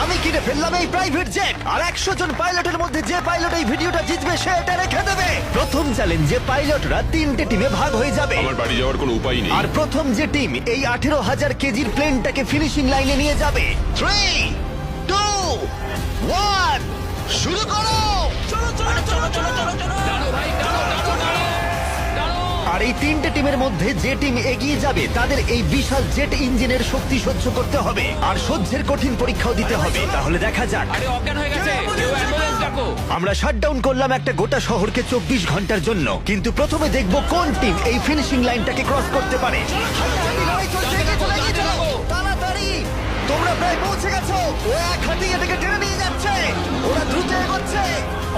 আমি কিনে ফেললাম এই প্রাইভেট জেট আর 100 জন পাইলটের মধ্যে যে পাইলট এই ভিডিওটা জিতবে সে এটা রেখে দেবে। প্রথম চ্যালেঞ্জে পাইলটরা 3টে টিমে ভাগ হয়ে যাবে। আমার বাড়ি যাওয়ার কোনো উপায় নেই। আর প্রথম যে টিম এই 18,000 কেজির প্লেনটাকে ফিনিশিং লাইনে নিয়ে যাবে। 3, 2, 1 শুরু করো। আর এই 3টে টিমের মধ্যে যে টিম এগিয়ে যাবে তাদের এই বিশাল জেট ইঞ্জিনের শক্তি সহ্য করতে হবে আর সহ্যের কঠিন পরীক্ষাও দিতে হবে। তাহলে দেখা যাক। আরে অজ্ঞান হয়ে গেছে, কেউ অ্যাম্বুলেন্স ডাকো। আমরা শাটডাউন করলাম একটা গোটা শহরকে 24 ঘন্টার জন্য, কিন্তু প্রথমে দেখব কোন টিম এই ফিনিশিং লাইনটাকে ক্রস করতে পারে। তাড়াতাড়ি, তোমরা প্রায় পৌঁছে গেছো। ও এক হাতেই এটাকে টেনে নিয়ে যাচ্ছে। ওরা দ্রুত এগোচ্ছে।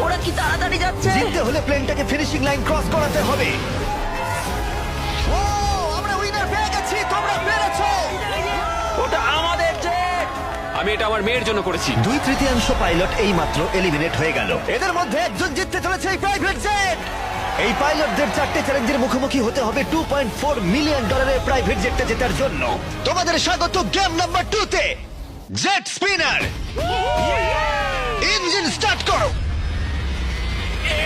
ওরা কি তাড়াতাড়ি যাচ্ছে? জিততে হলে প্লেনটাকে ফিনিশিং লাইন ক্রস করাতে হবে। ও, আমরা উইনার পেয়ে গেছি। তোমরা পেরেছো। ওটা আমাদের জেট। আমি এটা আমার মেয়ের জন্য করেছি। 2/3 পাইলট এই মাত্র এলিমিনেট হয়ে গেল। এদের মধ্যে একজন জিততে চলেছে এই প্রাইভেট জেট। এই পাইলটদের 4টে চ্যালেঞ্জের মুখোমুখি হতে হবে $2.4 মিলিয়ন প্রাইভেট জেটটা জেতার জন্য। তোমাদের স্বাগত গেম নাম্বার 2 তে। জেট স্পিনার, ইঞ্জিন স্টার্ট করো।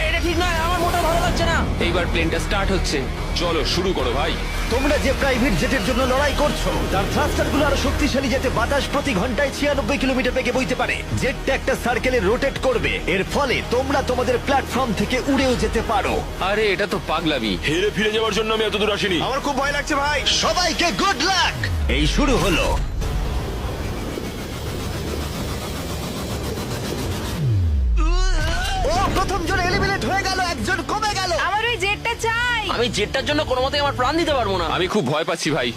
এটা ঠিক নয়, আমার মোটা ভালো লাগছে না। এইবার প্লেনটা স্টার্ট হচ্ছে। চলো শুরু করো ভাই। তোমরা যে প্রাইভেট জেটের জন্য লড়াই করছো তার থ্রাস্টারগুলো আরো শক্তিশালী, যাতে বাতাস প্রতি ঘন্টায় 96 কিলোমিটার বেগে বইতে পারে। জেটটা একটা সার্কেলে রোটেট করবে, এর ফলে তোমরা তোমাদের প্ল্যাটফর্ম থেকে উড়েও যেতে পারো। আরে এটা তো পাগলামি। হেরে ফিরে যাওয়ার জন্য আমি এত দূর আসিনি। আমার খুব ভয় লাগছে ভাই। সবাইকে গুড লাক। এই শুরু হলো। ও, প্রথম জন এলিমিনেট হয়ে গেল, একজন কমে গেল। আমার ওই জেটটা চাই। আমি জেটটার জন্য কোনো মতে আমার প্রাণ দিতে পারবো না। আমি খুব ভয় পাচ্ছি ভাই।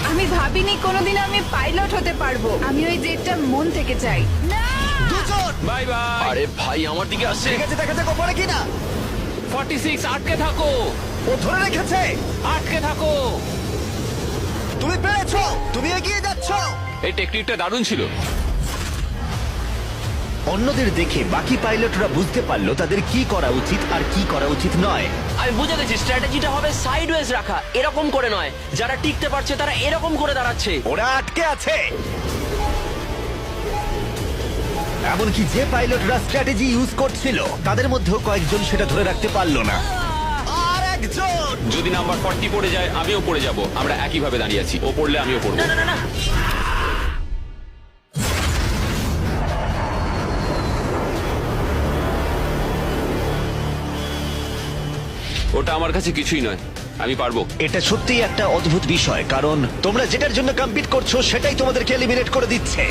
আমি ভাবিনি কোনোদিন আমি পাইলট হতে পারবো। আমি ওই জেটটা মন থেকে চাই। না, দুজন। Bye bye. আরে ভাই আমার দিকে আসছে। ঠিক আছে, দেখা যাক ও পারে কিনা। 46 আটকে থাকো, ও ধরে রেখেছে। আটকে থাকো। তুমি পেরেছো, তুমি এগিয়ে যাচ্ছ। এই টেকনিকটা দারুণ ছিল। অন্যদের দেখে বাকি পাইলটরা বুঝতে পারলো তাদের কি করা উচিত আর কি করা উচিত নয়। আমি বুঝে গেছি, স্ট্র্যাটেজিটা হবে সাইডওয়েজ রাখা, এরকম করে নয়। যারা টিকতে পারছে তারা এরকম করে দাঁড়াচ্ছে। ওরা আটকে আছে। এমনকি যে পাইলটরা স্ট্র্যাটেজি ইউজ করছিল তাদের মধ্যেও কয়েকজন সেটা ধরে রাখতে পারলো না। আর একজন। যদি নাম্বার 40 পড়ে যায় আমিও পড়ে যাব। আমরা একই ভাবে দাঁড়িয়ে আছি। ও পড়লে আমিও পড়বো। না না না না, ওটা আমার কাছে কিছুই নয়, আমি পারবো। এটা সত্যিই একটা অদ্ভুত বিষয়, কারণ তোমরা যেটার জন্য কম্পিট করছো সেটাই তোমাদেরকে এলিমিনেট করে দিচ্ছে।